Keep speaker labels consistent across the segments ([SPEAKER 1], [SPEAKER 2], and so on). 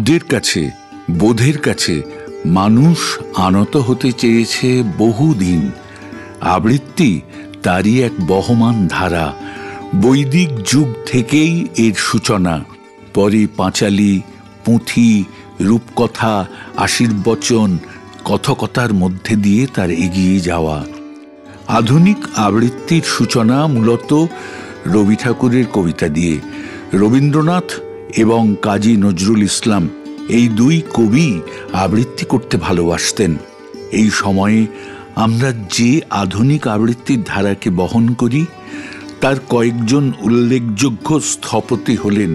[SPEAKER 1] শব্দের কাছে, বোধের কাছে মানুষ আনত হতে চেয়েছে বহুদিন। আবৃত্তি তারই এক বহমান ধারা। বৈদিক যুগ থেকেই এর সূচনা। পরে পাঁচালী, পুঁথি, রূপকথা, আশীর্বচন, কথকতার মধ্যে দিয়ে তার এগিয়ে যাওয়া। আধুনিক আবৃত্তির সূচনা মূলত রবি ঠাকুরের কবিতা দিয়ে। রবীন্দ্রনাথ এবং কাজী নজরুল ইসলাম এই দুই কবি আবৃত্তি করতে ভালোবাসতেন। এই সময়ে আমরা যে আধুনিক আবৃত্তির ধারাকে বহন করি তার কয়েকজন উল্লেখযোগ্য স্থপতি হলেন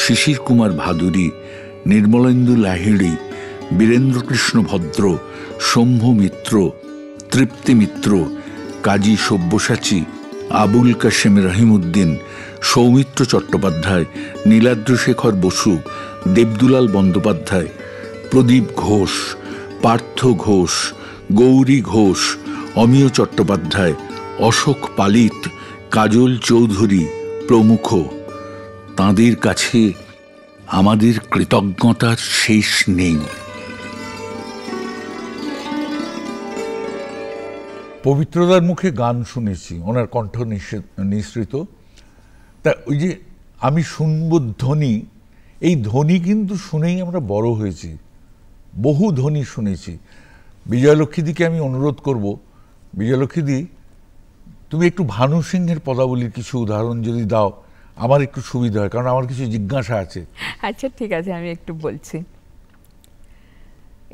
[SPEAKER 1] শিশির কুমার ভাদুরী, নির্মলেন্দু লাহিড়ী, বীরেন্দ্রকৃষ্ণ ভদ্র, শম্ভু মিত্র, তৃপ্তি মিত্র, কাজী সব্যসাচী, আবুল কাশেম রহিমউদ্দিন, সৌমিত্র চট্টোপাধ্যায়, নীলাদ্রশেখর বসু, দেবদুলাল বন্দ্যোপাধ্যায়, প্রদীপ ঘোষ, পার্থ ঘোষ, গৌরী ঘোষ, অমিয় চট্টোপাধ্যায়, অশোক পালিত, কাজল চৌধুরী প্রমুখ। তাঁদের কাছে আমাদের কৃতজ্ঞতার শেষ নেই।
[SPEAKER 2] পবিত্রদার মুখে গান শুনেছি, ওনার কণ্ঠ নিঃসৃত। তা ওই যে আমি শুনব ধ্বনি, এই ধ্বনি কিন্তু শুনেই আমরা বড় হয়েছি, বহু ধ্বনি শুনেছি। বিজয়লক্ষ্মীদিকে আমি অনুরোধ করব, বিজয়লক্ষ্মীদি তুমি একটু ভানু সিংহের পদাবলীর কিছু উদাহরণ যদি দাও আমার একটু সুবিধা হয়, কারণ আমার কিছু জিজ্ঞাসা আছে।
[SPEAKER 3] আচ্ছা ঠিক আছে, আমি একটু বলছি।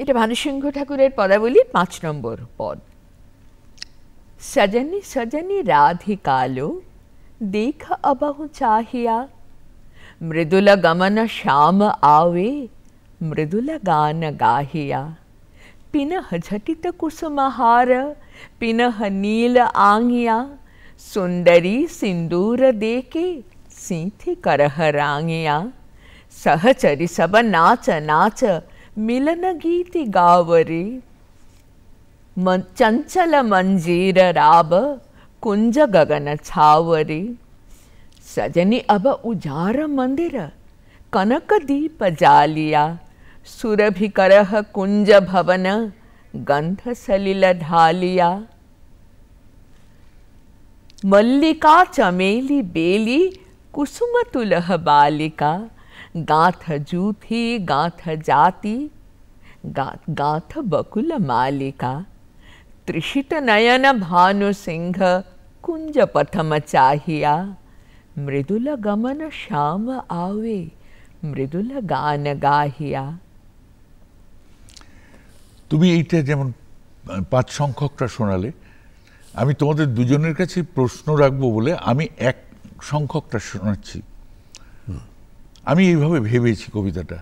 [SPEAKER 3] এটা ভানু সিংহ ঠাকুরের পদাবলী 5 নম্বর পদ। सजनी सजनी राधिकालो देख अबहु चाहिया, मृदुल गमन श्याम आवे मृदुल गान गाहिया, पिनह झटित कुसुमहार पिनह नील आंगिया, सुंदरी सिंदूर देके सीथी करह रांगिया, सहचरी सब नाच नाच मिलन गीति गावरे, चंचल मंजीर राब कुंज गगन छावरी, सजनी अब उजार मंदिर कनक दीप जालिया, सुरभि करह कुंज भवन गंध सलिल ढालिया, मल्लिका चमेली बेली कुसुम तुलह बालिका, गाथ जूथी गाथ जाति गाथ बकुल मालिका, त्रिषित नयन भानु सिंह कुंज पथम चाहिया, मृदुल गमन श्याम आवे मृदुल गान गाहिया।
[SPEAKER 2] তুমি এইটা যেমন 5 সংখ্যকটা শোনালে, আমি তোমাদের দুজনের কাছে প্রশ্ন রাখবো বলে আমি 1 সংখ্যকটা শোনাচ্ছি। আমি এইভাবে ভেবেছি কবিতাটা।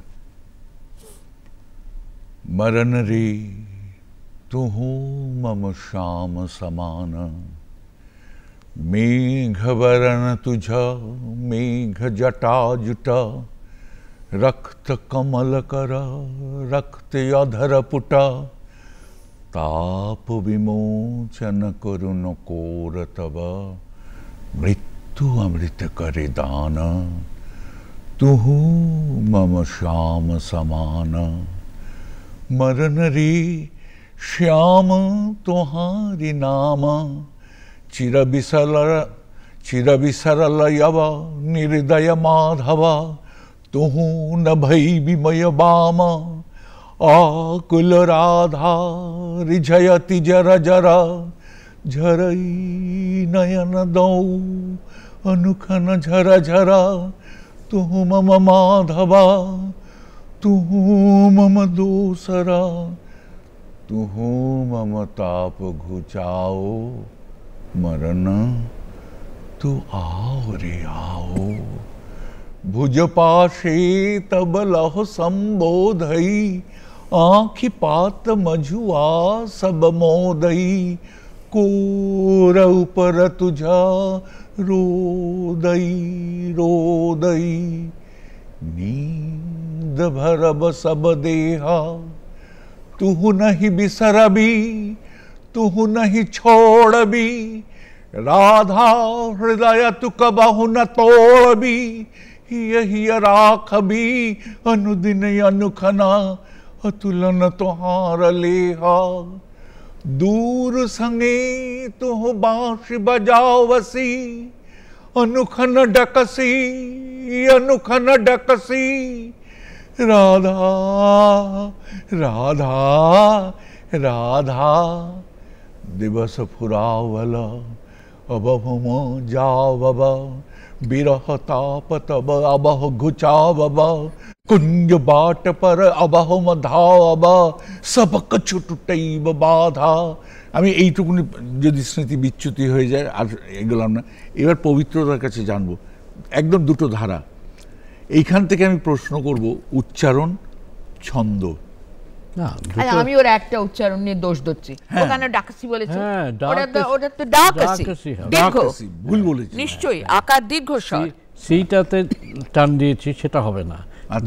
[SPEAKER 2] मरन रे तुहु मम श्याम समान, मेघ वरण तुझा मेघ जटा जुटा, रक्त कमल कर रक्त अधर पुटा, ताप विमोचन करुण कोर तब, मृत्यु अमृत करे दान, तुहु मम श्याम समान। मरन रे श्याम तुम्हारी नाम, चिर विसरल यव निर्दय माधव, तुहु न भई विमय बाम, आकुल राधा रिझयति जर जर, झरई नयन दौ अनुखन झर झर, तुहु मम माधवा तुहु मम दोसरा, तुहु मम ताप घुचाओ, मरण तू आओ रे आओ। भुज पाशे तब लह संबोधई, आँखि पात मझुआ सब मोदई। कोरऊ पर तुझा रोदई रोदई, नींद भरब सब देहा। तुहु नहीं बिसरबी, तुहु नहीं छोड़बी, राधा हृदय तु कबहु न तोड़बी। यही राखबी अनुदिन अनुखना, अतुलन तुहार लेहा। दूर संगे तुह बांसुरी बजावसी, अनुखन डकसी अनुखन डकसी। राधा राधा राधा, दिवस फुरावल अबहुम जावब। बिरह ताप तब अबह घुचावब, कुंज बाट पर अबहुम धावब। सब कछु टूटैब बाधा। আমি এইটুকুনি যদি স্মৃতি বিচ্যুতি হয়ে যায় আর এগোলাম না। এবার পবিত্রতার কাছে জানবো, একদম দুটো ধারা। এইখান থেকে আমি প্রশ্ন করব উচ্চারণ, ছন্দ।
[SPEAKER 3] আমি ওর একটা উচ্চারণ নিয়ে দোষ দিচ্ছি, ওখানে ডাকাসি বলেছে, ওটা তো ডাকাসি,
[SPEAKER 2] ডাকাসি ভুল বলেছি
[SPEAKER 3] নিশ্চয়ই। আকার দীর্ঘ স্বর,
[SPEAKER 4] সেইটাতে টান দিয়েছি, সেটা হবে না,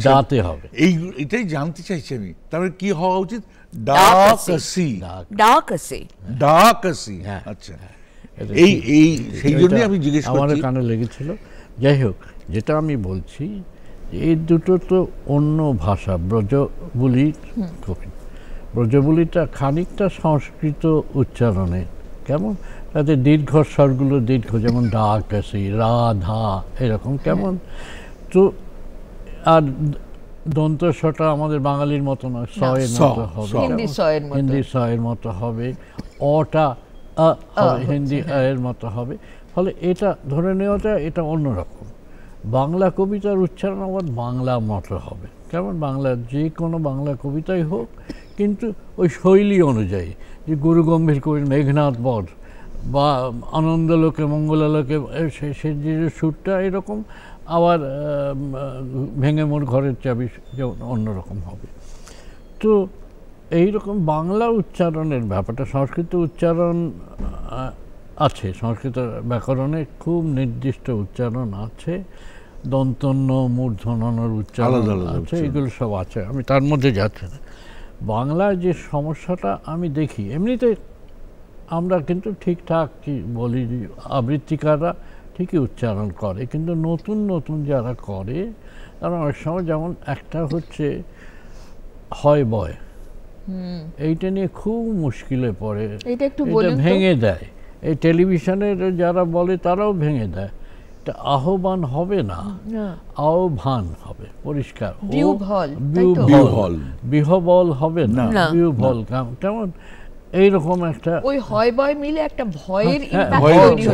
[SPEAKER 4] দাঁতে হবে।
[SPEAKER 2] এটাই জানতে চাইছি আমি, তাহলে কি হওয়া উচিত? ডাকাসি
[SPEAKER 3] ডাকাসি
[SPEAKER 2] ডাকাসি। আচ্ছা, এই সেই জন্য আমি জিজ্ঞেস করছি,
[SPEAKER 4] আমার কানে লেগেছিল। যাই হোক, যেটা আমি বলছি, এই দুটো তো অন্য ভাষা, ব্রজবুলি। ব্রজবুলিটা খানিকটা সংস্কৃত উচ্চারণে, কেমন তাতে দীর্ঘ স্বরগুলো দীর্ঘ, যেমন ডাকাসি, রাধা, এরকম কেমন। তো আর দন্তস্বটা আমাদের বাঙালির মতো না, সয়ের মতো হবে, হিন্দি সয়ের মতো হবে, অটা হিন্দি এর মতো হবে। ফলে এটা ধরে নেওয়াটা এটা অন্যরকম। বাংলা কবিতার উচ্চারণ আবার বাংলা মতো হবে, কেমন বাংলা যে কোনো বাংলা কবিতাই হোক, কিন্তু ওই শৈলী অনুযায়ী, যে গুরু গম্ভীর কবির মেঘনাদ বধ বা আনন্দলোকে মঙ্গলালোকে, সে যে সুরটা এরকম, আবার ভেঙে মোর ঘরের চাবি যেমন অন্যরকম হবে। তো এইরকম বাংলা উচ্চারণের ব্যাপারটা, সংস্কৃত উচ্চারণ আছে, সংস্কৃত ব্যাকরণে খুব নির্দিষ্ট উচ্চারণ আছে, দন্তন্য মূর্ধন্যর উচ্চারণ আছে, এগুলো সব আছে, আমি তার মধ্যে যাচ্ছি না। বাংলায় যে সমস্যাটা আমি দেখি, এমনিতে আমরা কিন্তু ঠিকঠাক কি বলি, আবৃত্তিকাররা ঠিকই উচ্চারণ করে, কিন্তু নতুন নতুন যারা করে তারা অনেক সময়, যেমন একটা হচ্ছে হয় বয়, এইটা নিয়ে খুব মুশকিলে পড়ে, এটা ভেঙে দেয়। এই টেলিভিশনের যারা বলে তারাও ভেঙে দেয়। এটা আহ্বান হবে না, আহ্বান হবে, পরিষ্কার। বিহবল হবে না, বিহবল, কেমন এইরকম একটা
[SPEAKER 3] ওই হয় বয় মিলে একটা ভয়ের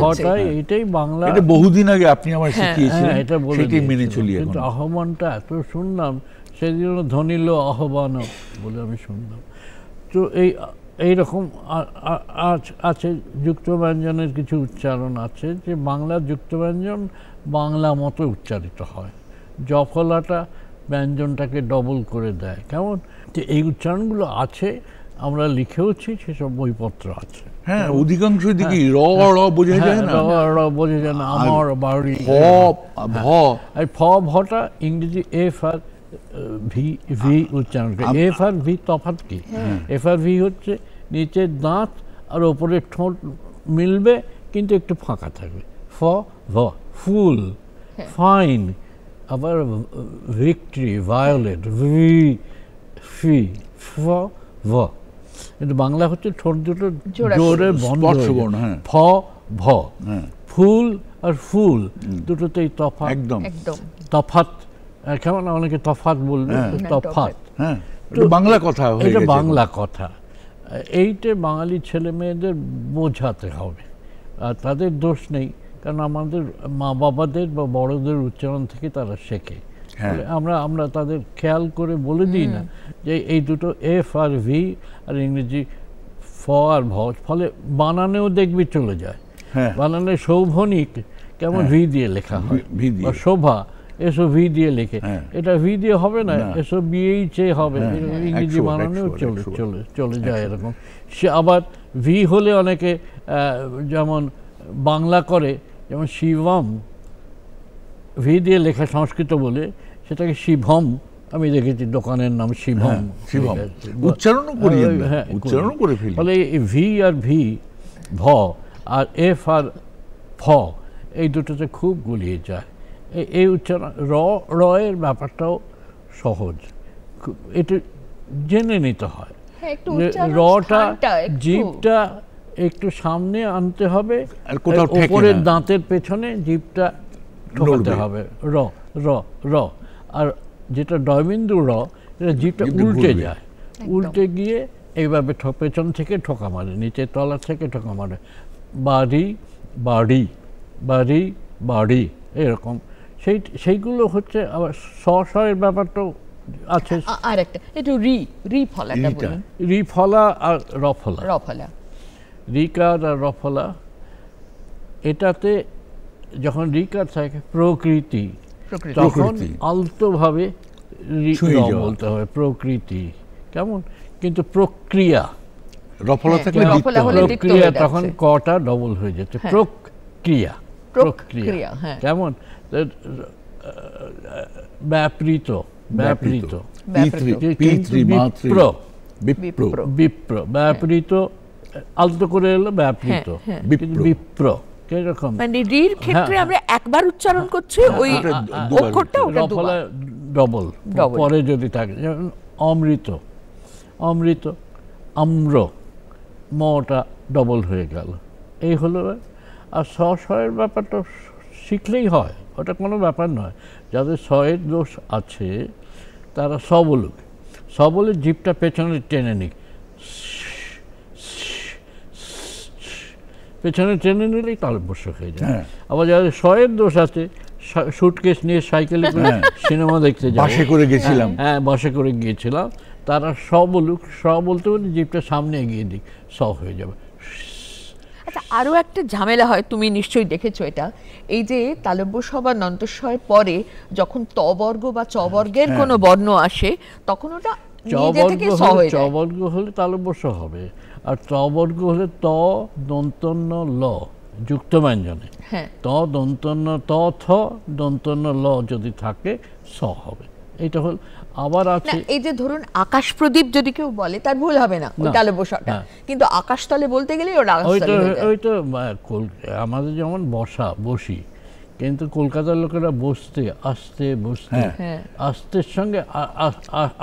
[SPEAKER 4] ভয়টাই, এইটাই বাংলা।
[SPEAKER 2] এটা বহুদিন আগে আপনি আমায় শিখিয়েছিলেন, এটা বলে সেটাই মেনে চলি।
[SPEAKER 4] কিন্তু আহ্বানটা এত শুনলাম, সেজন্য ধ্বনিল আহ্বান বলে আমি শুনলাম। তো এইরকম আছে। যুক্ত ব্যঞ্জনের কিছু উচ্চারণ আছে, যে বাংলা যুক্ত ব্যঞ্জন বাংলা মতো উচ্চারিত হয়, জফলাটা ব্যঞ্জনটাকে ডবল করে দেয়, কেমন। তো এই উচ্চারণগুলো আছে, আমরা লিখেওছি, সেসব বইপত্র আছে।
[SPEAKER 2] হ্যাঁ, অধিকাংশ দিকে র র বোঝা যায় না,
[SPEAKER 4] বোঝা যায় না। আমার বাড়ি ফ ভটা ইংরেজি এফ আর ভি উচ্চারণ করে। এফ আর ভি তফাৎ কি? এফ আর ভি হচ্ছে নিচের দাঁত আর ওপরের ঠোঁট মিলবে, কিন্তু একটু ফাঁকা থাকবে। ফ ভ ফুল, ফাইন, আবার ভিক্টরি, ভায়োলেট, ভি ফি, ফ ভ। কিন্তু বাংলা হচ্ছে ঠোঁট দুটো জোরে বন্ধ, ফ ভ। ফুল আর ফুল দুটোতেই তফাৎ, একদম তফাৎ, কেমন অনেকে তফাৎ বলবে, তফাৎ।
[SPEAKER 2] বাংলা কথা,
[SPEAKER 4] এটা বাংলা কথা। এইটা বাঙালি ছেলে মেয়েদের বোঝাতে হবে, আর তাদের দোষ নেই, কারণ আমাদের মা বাবাদের বা বড়দের উচ্চারণ থেকে তারা শেখে। আমরা তাদের খেয়াল করে বলে দিই না যে এই দুটো এফ আর ভি আর ইংরেজি ফ আর ভ, ফলে বানানেও দেখবি চলে যায়। বানানে শোভনিক কেমন ভি দিয়ে লেখা হয়, বা শোভা এসো ভি দিয়ে লেখে, এটা ভি দিয়ে হবে না, এসো বিএইচ এ হবে, ইংরেজি বানানেও চলে যায় এরকম। সে আবার ভি হলে অনেকে যেমন বাংলা করে, যেমন শিবম ভি দিয়ে লেখা সংস্কৃত বলে সেটাকে শিভম, আমি দেখেছি দোকানের নাম শিভম,
[SPEAKER 2] উচ্চারণও করি, উচ্চারণও করে ফেলি।
[SPEAKER 4] ফলে ভি আর ভি ভ আর এফ আর ফ এই দুটোতে খুব গুলিয়ে যায়। এই উচ্চারণ র এর ব্যাপারটাও সহজ, এটা জেনে নিতে হয়। রটা জিভটা একটু সামনে আনতে হবে, উপরের দাঁতের পেছনে জিভটা ঠোকাতে হবে, র র র। আর যেটা ডয়বিন্দু র, এটা জিভটা উল্টে যায়, উল্টে গিয়ে এইভাবে পেছন থেকে ঠোকা মারে, নিচের তলা থেকে ঠোকা মারে, বাড়ি বাড়ি বাড়ি বাড়ি এরকম। সেইগুলো হচ্ছে আবার স এর ব্যাপারটাও আছে।
[SPEAKER 3] আর একটা একটু রি ফলাটা বলুন।
[SPEAKER 4] রি ফলা আর র ফলা, রিকার আর র ফলা, এটাতে যখন রিকার থাকে প্রকৃতি, তখন আলতোভাবে বলতে হবে প্রকৃতি, কেমন, কিন্তু প্রক্রিয়া প্রক্রিয়া তখন কটা ডবল হয়ে যাচ্ছে, প্রক্রিয়া প্রক্রিয়া, কেমন, ব্যাপৃত ব্যাপৃত বিপ্র, ব্যাপৃত আলতো করে এলো ব্যাপৃত, বিপ্র কিরকম,
[SPEAKER 3] মানে রির ক্ষেত্রে আমরা একবার উচ্চারণ করছি ওই অক্ষরটা, ওটা
[SPEAKER 4] ডবল পরে যদি থাকে, যেমন অমৃত, অমৃত, আম্র, মটা ডবল হয়ে গেল, এই হলো। আর এর ব্যাপারটা শিখলেই হয়, ওটা কোনো ব্যাপার নয়। যাদের এর দোষ আছে তারা বলুক, বলে জিভটা পেছনে টেনে নিক, পেছনে টেনে নিলেই তালব্য হয়ে যায়। আবার যাদের এর দোষ আছে, সুটকেস নিয়ে সাইকেলে করে সিনেমা দেখতে যায়,
[SPEAKER 2] বাসে করে গেছিলাম,
[SPEAKER 4] বাসে করে গিয়েছিলাম, তারা বলুক, বলতে বলতে জিভটা সামনে এগিয়ে দিক, হয়ে যাবে।
[SPEAKER 3] আচ্ছা, আরও একটা ঝামেলা হয়, তুমি নিশ্চয়ই দেখেছো এটা, এই যে তালব্য স বা নন্তস্বর পরে যখন ত বর্গ বা চ বর্গের কোনো বর্ণ আসে, তখন ওটা নিজে থেকে স হয়ে যায়।
[SPEAKER 4] চ বর্গ হলে তালব্য স হবে, আর ত বর্গ হলে ত দন্তন্য ল যুক্ত ব্যঞ্জনে, ত দন্তন্য ত থ দন্তন্য ল যদি থাকে স হবে। এটা হল। আবার আছে
[SPEAKER 3] এই যে ধরুন আকাশ প্রদীপ যদি কেউ বলে, তার ভুল হবে না, ওই তালব্য সটা, কিন্তু আকাশতলে বলতে গেলে
[SPEAKER 4] ওইটা আমাদের যেমন বসি, কিন্তু কলকাতার লোকেরা বসতে আস্তে বসতে আস্তের সঙ্গে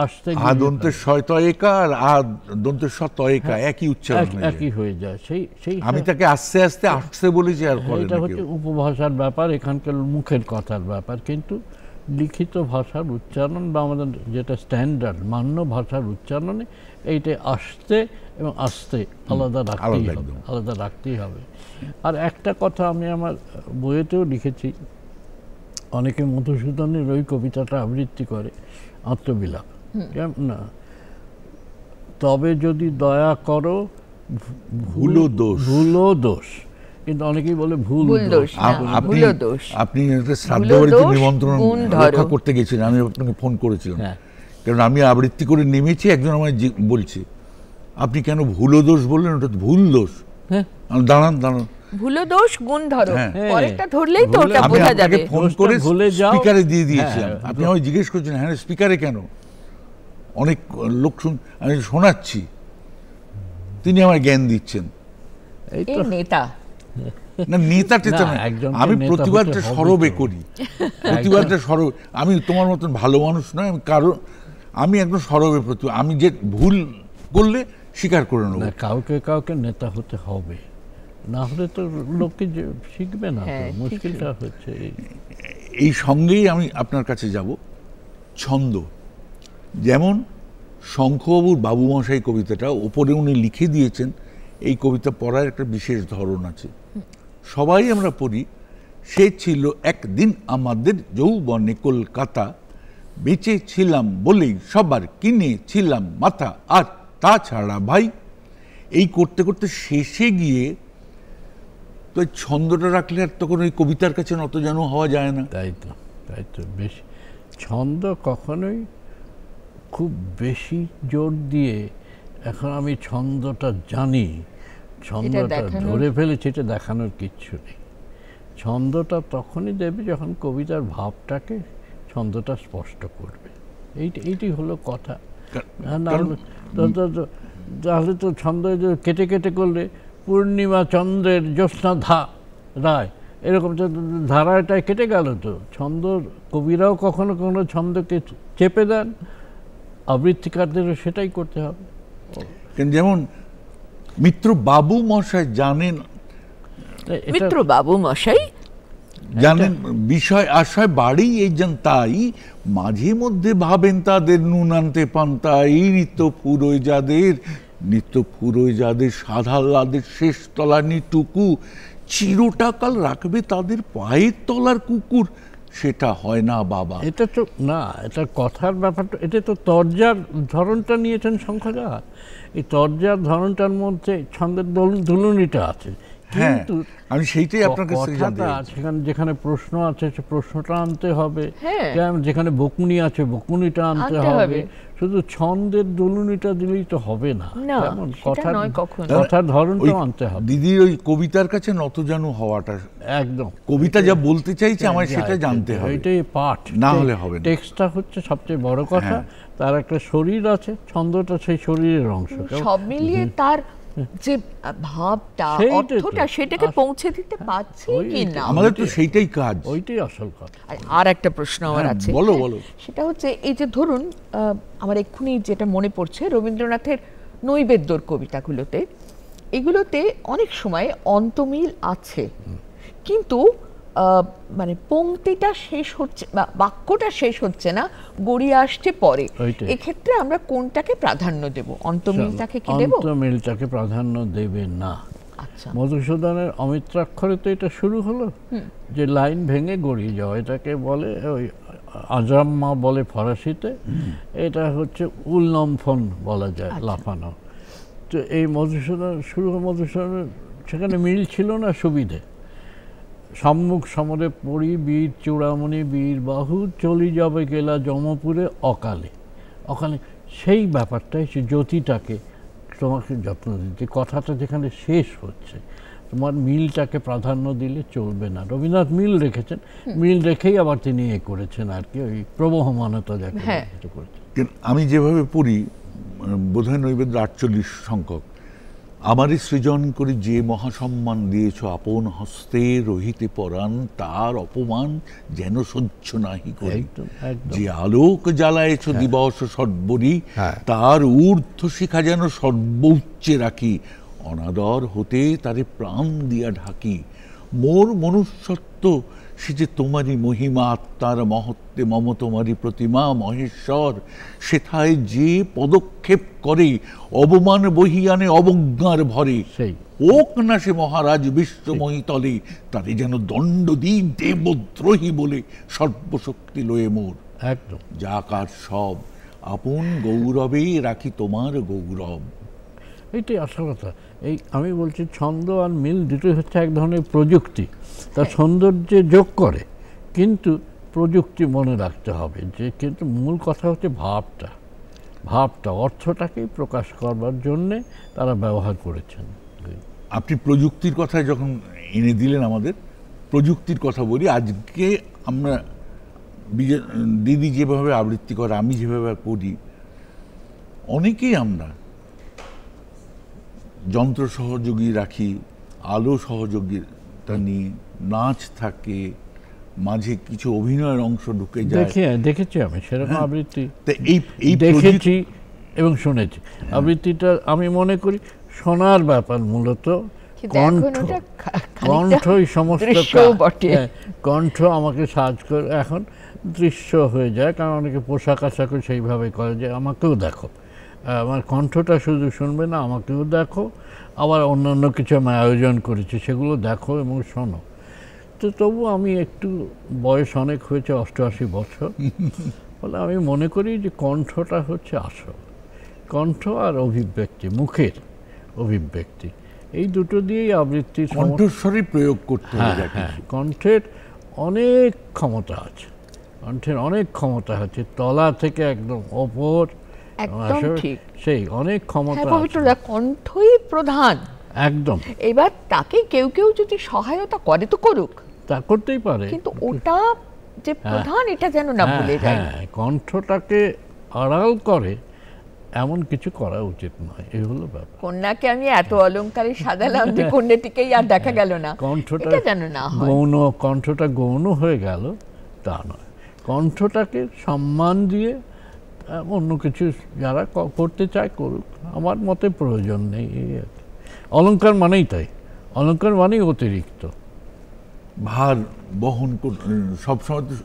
[SPEAKER 4] আসতে
[SPEAKER 2] দন্তের শয় তয়কা আর দন্তের স তয়কা একই উচ্চারণ,
[SPEAKER 4] একই হয়ে যায়। সেই
[SPEAKER 2] আমি তাকে আস্তে আস্তে আসতে বলেছি। আর
[SPEAKER 4] এটা হচ্ছে উপভাষার ব্যাপার, এখানকার মুখের কথার ব্যাপার, কিন্তু লিখিত ভাষার উচ্চারণ বা আমাদের যেটা স্ট্যান্ডার্ড মান্য ভাষার উচ্চারণে এইটা আসতে এবং আস্তে আলাদা রাখতেই হবে। আর একটা কথা আমি আমার বইয়েতেও লিখেছি, অনেকে মধুসূদনের ওই কবিতাটা আবৃত্তি করে, আত্মবিলাপ, না তবে যদি দয়া করো ভুলো দোষ, কিন্তু অনেকেই বলে ভুল দোষ।
[SPEAKER 2] আপনি শ্রাদ্ধ বাড়িতে নিমন্ত্রণ রক্ষা করতে গেছিলেন, আমি আপনাকে ফোন করেছিলাম, কারণ আমি আবৃত্তি করে নেমেছি, একজন আমায় বলছে আপনি কেন ভুলো দোষ বললেন, ওটা ভুল দোষ। দাঁড়ান
[SPEAKER 3] ভুলো দোষ গুণ ধরো, পরেরটা ধরলেই তো ওটা বোঝা যাবে।
[SPEAKER 2] আমি ফোন করে স্পিকারে দিয়ে দিয়েছিলাম, আপনি আমায় জিজ্ঞেস করছেন হ্যাঁ স্পিকারে কেন, অনেক লোক আমি শোনাচ্ছি, তিনি আমার জ্ঞান দিচ্ছেন।
[SPEAKER 3] এই নেতা
[SPEAKER 2] না, নেতা টেতা না, আমি প্রতিবাদটা সরবে করি, প্রতিবাদটা সরব। আমি তোমার মতন ভালো মানুষ নয়, আমি একদম সরবে প্রতিবাদ। আমি যে ভুল করলে স্বীকার করে নেব।
[SPEAKER 4] কাউকে নেতা হতে হবে, না হলে তো লোককে শিখবে না, মুশকিলটা হচ্ছে
[SPEAKER 2] এই। সঙ্গেই আমি আপনার কাছে যাব ছন্দ। যেমন শঙ্খবাবুর বাবুমশাই কবিতাটা ওপরে উনি লিখে দিয়েছেন, এই কবিতা পড়ার একটা বিশেষ ধরন আছে, সবাই আমরা পড়ি। সে ছিল একদিন আমাদের যৌবনে কলকাতা, বেঁচেছিলাম বলেই সবার কিনেছিলাম মাথা, আর তাছাড়া ভাই। এই করতে করতে শেষে গিয়ে তো ওই ছন্দটা রাখলে আর তখন ওই কবিতার কাছে নত যেন হওয়া যায় না।
[SPEAKER 4] তাই তো বেশি ছন্দ কখনোই খুব বেশি জোর দিয়ে এখন আমি ছন্দটা জানি, ছন্দটা ধরে ফেলেছি, এটা দেখানোর কিচ্ছু নেই। ছন্দটা তখনই দেবে যখন কবিতার ভাবটাকে ছন্দটা স্পষ্ট করবে। এইটি হলো কথা। তাহলে তো ছন্দ কেটে কেটে করলে পূর্ণিমা চন্দ্রের জ্যোৎস্না রায় এরকম ধারাটায় কেটে গেল। তো ছন্দ কবিরাও কখনো কখনো ছন্দকে চেপে দেন, আবৃত্তিকারদেরও সেটাই করতে হবে।
[SPEAKER 2] যেমন মিত্র বাবু মশাই জানেন,
[SPEAKER 3] মিত্র বাবু মশাই
[SPEAKER 2] জানেন বিষয় আশয় বাড়ি এই যান, তাই মাঝে মধ্যে ভাবেন তাদের নুন আনতে পান, তাই নিত্য ফুরোয় যাদের সাধালাদের শেষ তলা নিটুকু চিরটাকাল রাখবে তাদের পায়ের তলার কুকুর, সেটা হয় না বাবা।
[SPEAKER 4] এটা তো না, এটা কথার ব্যাপারটা, এটা তো তরজার ধরনটা নিয়েছেন শঙ্করদা। এই তরজার ধরনটার মধ্যে ছন্দের দুলুনিটা আছে, কিন্তু
[SPEAKER 2] আমি সেইটাই আপনার কাছে জানতে চাই।
[SPEAKER 4] সেখানে যেখানে প্রশ্ন আছে সে প্রশ্নটা আনতে হবে, যেখানে বকুনি আছে বকুনিটা আনতে হবে। শুধু ছন্দের দুলুনিটা দিলেই তো হবে না, কথার ধরনটা আনতে হবে।
[SPEAKER 2] দিদির ওই কবিতার কাছে নতজানু হওয়াটা, একদম কবিতা যা বলতে চাইছে আমার সেটা জানতে হবে,
[SPEAKER 4] এটাই পাঠ, না হলে হবে না। টেক্সটটা হচ্ছে সবচেয়ে বড় কথা, তার একটা শরীর আছে, ছন্দটা সেই শরীরের অংশ।
[SPEAKER 3] সব মিলিয়ে তার যে ভাবটা, অর্থটা, সেটাকে পৌঁছে দিতে পারছে কি না,
[SPEAKER 2] আমাদের তো সেইটাই কাজ,
[SPEAKER 4] ওইটাই আসল কথা।
[SPEAKER 3] আর একটা প্রশ্ন আমার আছে,
[SPEAKER 2] বলো।
[SPEAKER 3] সেটা হচ্ছে এই যে ধরুন আমার এক্ষুনি যেটা মনে পড়ছে, রবীন্দ্রনাথের নৈবেদ্যর কবিতাগুলোতে, এগুলোতে অনেক সময় অন্তমিল আছে, কিন্তু মানে পংক্তিটা শেষ হচ্ছে, বাক্যটা শেষ হচ্ছে না, গড়িয়ে আসছে পরে। এক্ষেত্রে আমরা কোনটাকে প্রাধান্য দেব? অন্তমিলটাকে কি দেব?
[SPEAKER 4] অন্তমিলটাকে প্রাধান্য দেবে না। আচ্ছা, মধুসূদনের অমিত্রাক্ষরে তো এটা শুরু হলো, যে লাইন ভেঙে গড়িয়ে যাওয়া, এটাকে বলে ওই আজাম্মা বলে ফরাসিতে, এটা হচ্ছে উল্লম্ফন বলা যায়, লাফানো। তো এই মধুসূদনের সেখানে মিল ছিল না, সুবিধে। সম্মুখ সমরে পড়ি বীর চূড়ামণি বীর বাহু, চলি যাবে গেলা যমপুরে অকালে। সেই ব্যাপারটাই, সে জ্যোতিটাকে তোমাকে যত্ন দিতে, কথাটা যেখানে শেষ হচ্ছে, তোমার মিলটাকে প্রাধান্য দিলে চলবে না। রবীন্দ্রনাথ মিল রেখেছেন, মিল রেখেই আবার তিনি করেছেন আর কি, ওই প্রবহমানতা যাকে করেছেন।
[SPEAKER 2] আমি যেভাবে পড়ি, বোধহয় নৈবেদ্য 48 সংখ্যক, আমারই সৃজন করি যে মহাসম্মান দিয়েছ আপন হস্তে, রহিতে পরাণ তার অপমান যেন সহ্য নাহি করি, যে আলোক জ্বালায়েছ দিবস সর্বরি, তার ঊর্ধ্ব শিখা যেন সর্বোচ্চে রাখি, অনাদর হতে তারে প্রাণ দিয়া ঢাকি, মোর মনুষ্যত্ব সে যে তোমারই মহিমা, আত্মার মহত্বে মম তোমারই প্রতিমা মহেশ্বর, সেথায় যে পদক্ষেপ করে অবমান বহিয়ানে অবজ্ঞার ভরে, ওক না সে মহারাজ বিশ্বময়ী তলে, তারে যেন দণ্ড দিই দেবদ্রোহী বলে, সর্বশক্তি লয়ে মোর
[SPEAKER 4] একদম
[SPEAKER 2] যাকার সব, আপন গৌরবে রাখি তোমার গৌরব।
[SPEAKER 4] এইটাই আসল কথা। এই আমি বলছি, ছন্দ আর মিল দুটোই হচ্ছে এক ধরনের প্রযুক্তি, তার সৌন্দর্যে যোগ করে, কিন্তু প্রযুক্তি মনে রাখতে হবে যে, কিন্তু মূল কথা হচ্ছে ভাবটা অর্থটাকেই প্রকাশ করবার জন্যে তারা ব্যবহার করেছেন।
[SPEAKER 2] আপনি প্রযুক্তির কথা যখন এনে দিলেন, আমাদের প্রযুক্তির কথা বলি। আজকে আমরা দিদি যেভাবে আবৃত্তি করে, আমি যেভাবে করি, অনেকেই আমরা যন্ত্র সহযোগী রাখি, আলো সহযোগিতা নিয়ে, নাচ থাকে, মাঝে কিছু অভিনয়ের অংশ ঢুকে যায়।
[SPEAKER 4] দেখেছি আমি সেরকম আবৃত্তি, দেখেছি এবং শুনেছি। আবৃত্তিটা আমি মনে করি শোনার ব্যাপার, মূলত কণ্ঠই সমস্ত, কণ্ঠ আমাকে সাহায্য করে। এখন দৃশ্য হয়ে যায়, কারণ অনেকে পোশাক আশাক সেইভাবে করে যে আমাকেও দেখো, আমার কণ্ঠটা শুধু শুনবে না, আমাকেও দেখো, আবার অন্যান্য কিছু আমি আয়োজন করেছি সেগুলো দেখো এবং শোনো। তো তবু আমি একটু, বয়স অনেক হয়েছে, 88 বছর, ফলে আমি মনে করি যে কণ্ঠটা হচ্ছে আসল। কণ্ঠ আর অভিব্যক্তি, মুখের অভিব্যক্তি, এই দুটো দিয়েই আবৃত্তির
[SPEAKER 2] কণ্ঠস্বরই প্রয়োগ করতে হবে
[SPEAKER 4] হ্যাঁ, হ্যাঁ, কণ্ঠের অনেক ক্ষমতা আছে, কণ্ঠের অনেক ক্ষমতা আছে, তলা থেকে একদম ওপর,
[SPEAKER 3] একদম ঠিক।
[SPEAKER 4] সেই অনেক ক্ষমতা আছে।
[SPEAKER 3] পবিত্রদা, কণ্ঠই প্রধান
[SPEAKER 4] একদম।
[SPEAKER 3] এবার তাকে কেউ কেউ যদি সহায়তা করে তো করুক,
[SPEAKER 4] তা করতেই পারে,
[SPEAKER 3] কিন্তু ওটা যে প্রধান এটা যেন না ভুলে যায়।
[SPEAKER 4] হ্যাঁ, কণ্ঠটাকে আড়াল করে এমন কিছু করা উচিত নয়, এই হলো ব্যাপার।
[SPEAKER 3] কন্যাকে আমি এত অলংকারে সাজালাম যে কন্যাটিকেই আর দেখা গেল না,
[SPEAKER 4] কণ্ঠটা
[SPEAKER 3] এটা যেন না হয়।
[SPEAKER 4] গৌণ, কণ্ঠটা গৌণ হয়ে গেল তা নয়, কণ্ঠটাকে সম্মান দিয়ে অন্য কিছু যারা করতে চায় করুক, আমার মতে প্রয়োজন নেই। এই আর কি। অলংকার মানেই তাই, অলংকার মানেই অতিরিক্ত।
[SPEAKER 2] ভার বহন সবসময় তো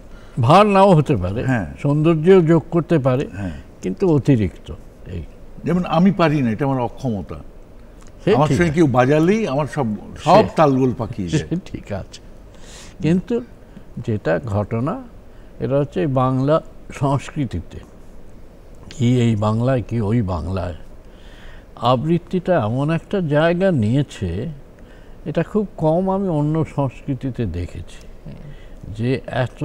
[SPEAKER 4] ভার নাও হতে পারে,
[SPEAKER 2] হ্যাঁ,
[SPEAKER 4] সৌন্দর্যও যোগ করতে পারে,
[SPEAKER 2] হ্যাঁ,
[SPEAKER 4] কিন্তু অতিরিক্ত। এই
[SPEAKER 2] যেমন আমি পারি না, এটা আমার অক্ষমতা।
[SPEAKER 4] সে
[SPEAKER 2] আমার
[SPEAKER 4] ঠিক
[SPEAKER 2] সঙ্গে কেউ বাজালেই আমার সব তালগোল পাকিয়ে যায়।
[SPEAKER 4] সে ঠিক আছে, কিন্তু যেটা ঘটনা এটা হচ্ছে বাংলা সংস্কৃতিতে, কি এই বাংলায় কি ওই বাংলায় আবৃত্তিটা এমন একটা জায়গা নিয়েছে, এটা খুব কম আমি অন্য সংস্কৃতিতে দেখেছি, যে এত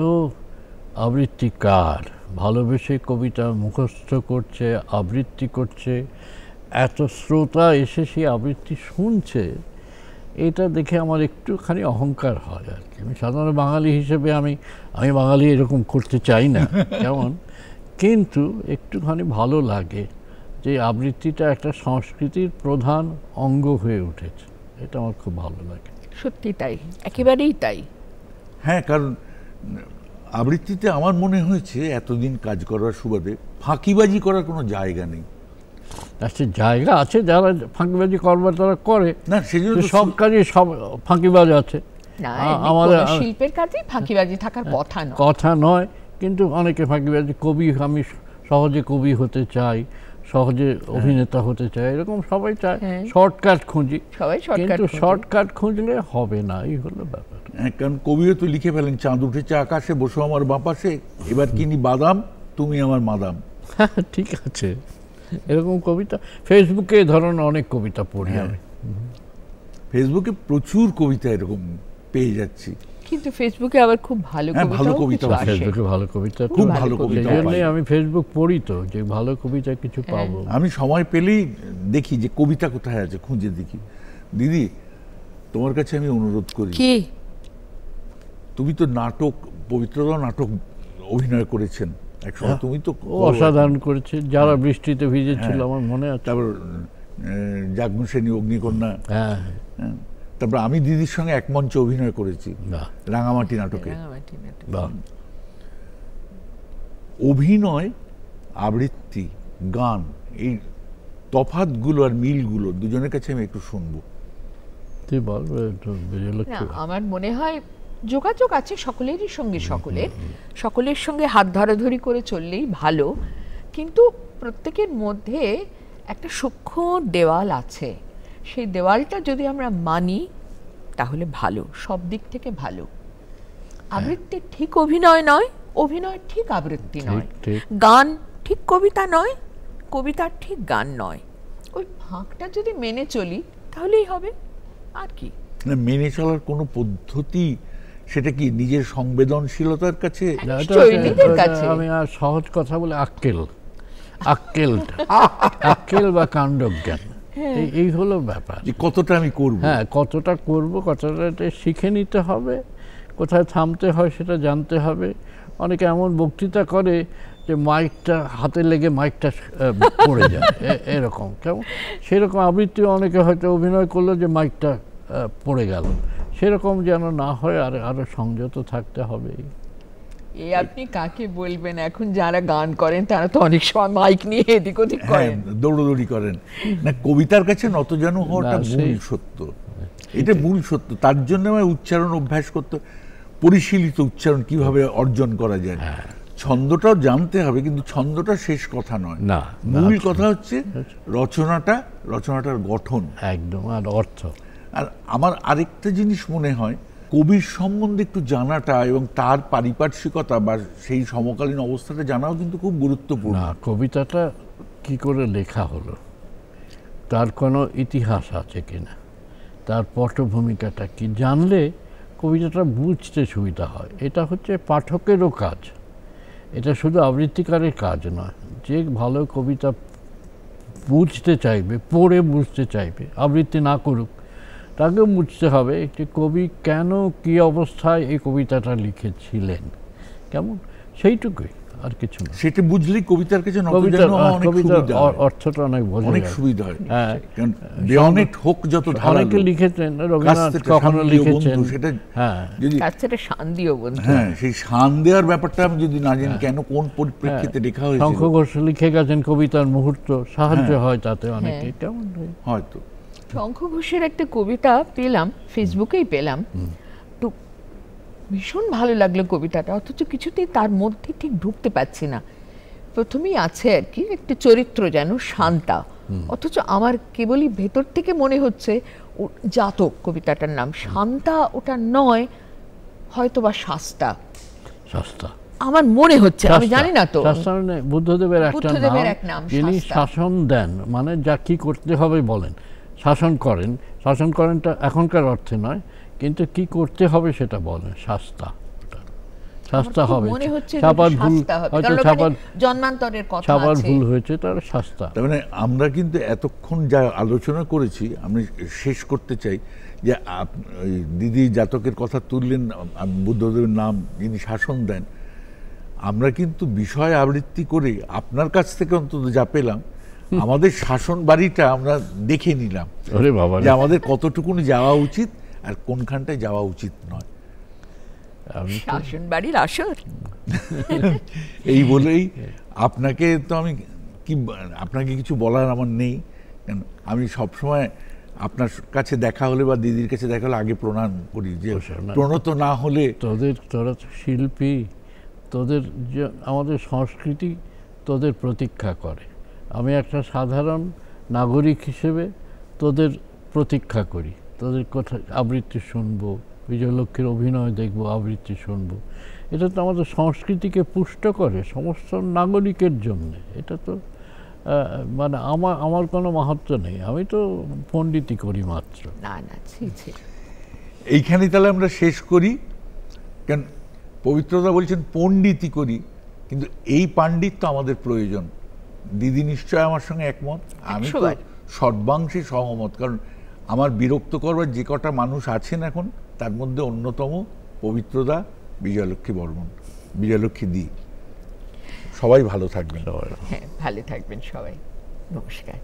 [SPEAKER 4] আবৃত্তিকার ভালোবেসে কবিতা মুখস্থ করছে, আবৃত্তি করছে, এত শ্রোতা এসে সেই আবৃত্তি শুনছে, এটা দেখে আমার একটুখানি অহংকার হয় আর কি। আমি সাধারণ বাঙালি হিসেবে আমি বাঙালি এরকম করতে চাই না কেমন, কিন্তু একটুখানি ভালো লাগে যে আবৃত্তিটা একটা সংস্কৃতির প্রধান অঙ্গ হয়ে উঠেছে, এটা আমার খুব ভালো লাগে।
[SPEAKER 3] সত্যি তাই, একেবারেই তাই।
[SPEAKER 2] হ্যাঁ, কারণ আবৃত্তিতে আমার মনে হয়েছে এতদিন কাজ করার সুবাদে ফাঁকিবাজি করার কোনো জায়গা নেই।
[SPEAKER 4] আচ্ছা, জায়গা আছে, যারা ফাঁকিবাজি করবার তারা করে,
[SPEAKER 2] না সেজন্য
[SPEAKER 4] সব কাজে সব ফাঁকিবাজ আছে,
[SPEAKER 3] না,
[SPEAKER 4] আমাদের
[SPEAKER 3] শিল্পের কাজে ফাঁকিবাজি থাকার কথা
[SPEAKER 4] নয়, কিন্তু অনেকে ফাঁকিবাজি। কবি, আমি সহজে কবি হতে চাই, সহজে অভিনেতা হতে চাই, এরকম সবাই চায়, শর্টকাট খুঁজি, কিন্তু শর্টকাট খুঁজলে হবে না, এই হলো ব্যাপার।
[SPEAKER 2] কারণ কবিও তো লিখে ফেলেন, চাঁদ উঠেছে আকাশে, বসো আমার বাপাশে, এবার কিনি বাদাম, তুমি আমার মাদাম।
[SPEAKER 4] ঠিক আছে, এরকম কবিতা ফেসবুকে এই ধরনের অনেক কবিতা পড়ি আমি।
[SPEAKER 2] ফেসবুকে প্রচুর কবিতা এরকম পেয়ে যাচ্ছি,
[SPEAKER 3] কিন্তু ফেসবুকে আবার খুব ভালো কবিতা আসে।
[SPEAKER 4] ফেসবুকে ভালো কবিতা,
[SPEAKER 2] খুব ভালো কবিতা,
[SPEAKER 4] এই জন্যই আমি ফেসবুক পড়ি, তো যে ভালো কবিতা কিছু পাবো।
[SPEAKER 2] আমি সময় পেলেই দেখি যে কবিতা কোথায় আছে, খুঁজে দেখি। দিদি, তোমার কাছে আমি অনুরোধ করি,
[SPEAKER 3] কি
[SPEAKER 2] তুমি তো নাটক, পবিত্রদা নাটক অভিনয় করেছেন একসময়, তুমি তো
[SPEAKER 4] অসাধারণ করেছে, যারা বৃষ্টিতে ভিজেছিল, আমার মনে আছে।
[SPEAKER 2] তারপর যাজ্ঞসেনী, অগ্নিকন্যা,
[SPEAKER 4] হ্যাঁ,
[SPEAKER 2] তারপর আমি দিদির সঙ্গে এক মঞ্চে অভিনয় করেছি রাঙামাটি নাটকে। অভিনয়, আবৃত্তি, গান, এই তফাৎগুলো আর মিলগুলো দুজনের কাছে আমি একটু শুনবো।
[SPEAKER 4] তুই বল।
[SPEAKER 3] আমার মনে হয় যোগাযোগ আছে সকলেরই সঙ্গে, সকলের সঙ্গে হাত ধরাধরি করে চললেই ভালো, কিন্তু প্রত্যেকের মধ্যে একটা সূক্ষ্ম দেওয়াল আছে, সেই দেওয়ালটা যদি আমরা মানি তাহলে ভালো, সব দিক থেকে ভালো। আবৃত্তি ঠিক অভিনয় নয়, অভিনয় ঠিক আবৃত্তি নয়, গান ঠিক কবিতা নয়, কবিতা ঠিক গান নয়। ওই ফাঁকটা যদি মেনে চলি তাহলেই হবে, আর কি।
[SPEAKER 2] মেনে চলার কোনো পদ্ধতি, সেটা কি নিজের সংবেদনশীলতার কাছে?
[SPEAKER 4] আমি আর সহজ কথা বলে আক্কেল বা কাণ্ডজ্ঞান, এই হলো ব্যাপার।
[SPEAKER 2] কতটা আমি করব,
[SPEAKER 4] হ্যাঁ, কতটা করব, কতটা শিখে নিতে হবে, কোথায় থামতে হয় সেটা জানতে হবে। অনেকে এমন বক্তৃতা করে যে মাইকটা হাতে লেগে মাইকটা পড়ে যায়, এরকম কেমন, সেরকম আবৃত্তি অনেকে হয়তো অভিনয় করলো যে মাইকটা পড়ে গেল, সেরকম যেন না হয়, আর আরো সংযত থাকতে হবে।
[SPEAKER 3] এই আপনি কাকে বলবেন, এখন যারা গান করেন তারা তো অনেক সময় মাইক নিয়ে এদিক ওদিক করেন,
[SPEAKER 2] দৌড়দৌড়ি করেন না। কবিতার কাছে নতজানু হওয়াটা মূল সত্য, এটা মূল সত্য। তার জন্য আমার উচ্চারণ অভ্যাস করতে, পরিশীলিত উচ্চারণ কিভাবে অর্জন করা যায়, ছন্দটাও জানতে হবে, কিন্তু ছন্দটা শেষ কথা নয়,
[SPEAKER 4] না,
[SPEAKER 2] মূল কথা হচ্ছে রচনাটার গঠন
[SPEAKER 4] একদম, আর অর্থ।
[SPEAKER 2] আর আমার আরেকটা জিনিস মনে হয়, কবির সম্বন্ধে একটু জানাটা এবং তার পারিপার্শ্বিকতা বা সেই সমকালীন অবস্থাটা জানাও কিন্তু খুব গুরুত্বপূর্ণ।
[SPEAKER 4] না, কবিতাটা কি করে লেখা হলো, তার কোনো ইতিহাস আছে কিনা, তার পটভূমিকাটা কি, জানলে কবিতাটা বুঝতে সুবিধা হয়। এটা হচ্ছে পাঠকেরও কাজ, এটা শুধু আবৃত্তিকারের কাজ নয়। যে ভালো কবিতা বুঝতে চাইবে, পড়ে বুঝতে চাইবে, আবৃত্তি না করুক, তাকেও বুঝতে হবে একটি কবি কেন, কি অবস্থায় এই কবিতাটা লিখেছিলেন, কেমন, সেইটুকুই, আর কিছু না।
[SPEAKER 2] সেটা বুঝলেই কবিতার কাছে
[SPEAKER 4] কবিতার
[SPEAKER 2] কবিতার
[SPEAKER 4] অর্থটা অনেক বোঝা
[SPEAKER 2] অনেক
[SPEAKER 4] যায়।
[SPEAKER 2] সুবিধা হয়।
[SPEAKER 4] হ্যাঁ,
[SPEAKER 2] কারণ বেয়নেট হোক যত ধারালো,
[SPEAKER 4] অনেকে লিখেছেন, রবীন্দ্রনাথ
[SPEAKER 2] কাছ থেকে
[SPEAKER 4] কখনো
[SPEAKER 2] শান্তি ও
[SPEAKER 4] লিখেছেন,
[SPEAKER 2] বন্ধু, সেটা
[SPEAKER 4] হ্যাঁ,
[SPEAKER 2] যদি
[SPEAKER 3] তার সাথে শান দিও বন্ধু।
[SPEAKER 2] হ্যাঁ সেই শান দেওয়ার ব্যাপারটা আমি যদি না জানি কেন কোন পরিপ্রেক্ষিতে লেখা হয়েছে,
[SPEAKER 4] শঙ্খ ঘোষ লিখে গেছেন কবিতার মুহূর্ত, সাহায্য হয় তাতে অনেকে,
[SPEAKER 3] হ্যাঁ।
[SPEAKER 4] কেমন
[SPEAKER 2] হয়তো
[SPEAKER 3] শঙ্খ ঘোষের একটা কবিতা পেলাম, ফেসবুকেই পেলাম, তো ভীষণ ভালো লাগলো কবিতাটা, অথচ কিছুতেই তার মধ্যে ঠিক ঢুকতে পারছি না। প্রথমেই আছে আর কি একটা চরিত্র যেন শান্তা, অথচ আমার কেবলই ভেতর থেকে মনে হচ্ছে জাতক কবিতাটার নাম, শান্তা ওটা নয়, হয়তো বা শাস্তা,
[SPEAKER 4] সস্তা।
[SPEAKER 3] আমার মনে হচ্ছে, আমি জানি না তো।
[SPEAKER 4] শাস্তা মানে বুদ্ধদেবের একটা
[SPEAKER 3] বুদ্ধদেবের
[SPEAKER 4] নাম,
[SPEAKER 3] এক নাম,
[SPEAKER 4] যিনি
[SPEAKER 3] শাস্তা।
[SPEAKER 4] শাসন দেন, মানে যা কি করতে হবে বলেন, শাসন করেন। শাসন করেনটা এখনকার অর্থে নয়, কিন্তু কি করতে হবে সেটা বলেন, শাস্তা। শাস্তা
[SPEAKER 3] আমার খুব
[SPEAKER 4] হবে,
[SPEAKER 3] মনে হচ্ছে
[SPEAKER 4] ছাপার ভুল,
[SPEAKER 3] শাস্তা হবে,
[SPEAKER 4] হয়তো
[SPEAKER 3] কারণ ওখানে
[SPEAKER 4] ছাপার
[SPEAKER 3] জন্মান্তরের কথা
[SPEAKER 4] ছাপার
[SPEAKER 3] আছে।
[SPEAKER 4] ভুল হয়েছে, তার শাস্তা।
[SPEAKER 2] তার মানে আমরা কিন্তু এতক্ষণ যা আলোচনা করেছি, আমি শেষ করতে চাই যে ওই দিদি জাতকের কথা তুললেন, বুদ্ধদেবের নাম, যিনি শাসন দেন। আমরা কিন্তু বিষয় আবৃত্তি করে আপনার কাছ থেকে অন্তত যা পেলাম, আমাদের শাসন বাড়িটা আমরা দেখে নিলাম
[SPEAKER 4] ওরে বাবা রে।
[SPEAKER 2] যে আমাদের কতটুকুনি যাওয়া উচিত আর কোনখানটায় যাওয়া উচিত নয়।
[SPEAKER 4] আমি
[SPEAKER 3] শাসন বাড়ির আসর।
[SPEAKER 2] এই বলেই আপনাকে তো আমি কি, আপনাকে কিছু বলার আমার নেই, কারণ আমি সবসময় আপনার কাছে দেখা হলে বা দিদির কাছে দেখা হলে আগে প্রণাম করি, যে প্রণত না হলে
[SPEAKER 4] তোরা তো শিল্পী, তোদের যে আমাদের সংস্কৃতি তোদের প্রতীক্ষা করে। আমি একটা সাধারণ নাগরিক হিসেবে তোদের প্রতীক্ষা করি, তোদের কথা আবৃত্তি শুনবো, বিজয়লক্ষ্মীর অভিনয় দেখবো, আবৃত্তি শুনবো। এটা তো আমাদের সংস্কৃতিকে পুষ্ট করে সমস্ত নাগরিকের জন্য। এটা তো মানে আমার কোনো মাহাত্ম্য নেই, আমি তো পণ্ডিতি করি মাত্র।
[SPEAKER 3] না না, ছি ছি।
[SPEAKER 2] এইখানেই তাহলে আমরা শেষ করি, কারণ পবিত্রতা বলছেন পণ্ডিতি করি, কিন্তু এই পাণ্ডিত্য আমাদের প্রয়োজন। দিদি নিশ্চয় আমার সঙ্গে একমত, আমি তো
[SPEAKER 3] 100 বার।
[SPEAKER 2] সর্বাংশে সহমত। কারণ আমার বিরক্ত করবার যে কটা মানুষ আছেন এখন, তার মধ্যে অন্যতম পবিত্রদা, বিজয়লক্ষ্মী বর্মন, বিজয়লক্ষ্মী দি। সবাই ভালো থাকবেন।
[SPEAKER 3] হ্যাঁ, ভালো থাকবেন সবাই, নমস্কার।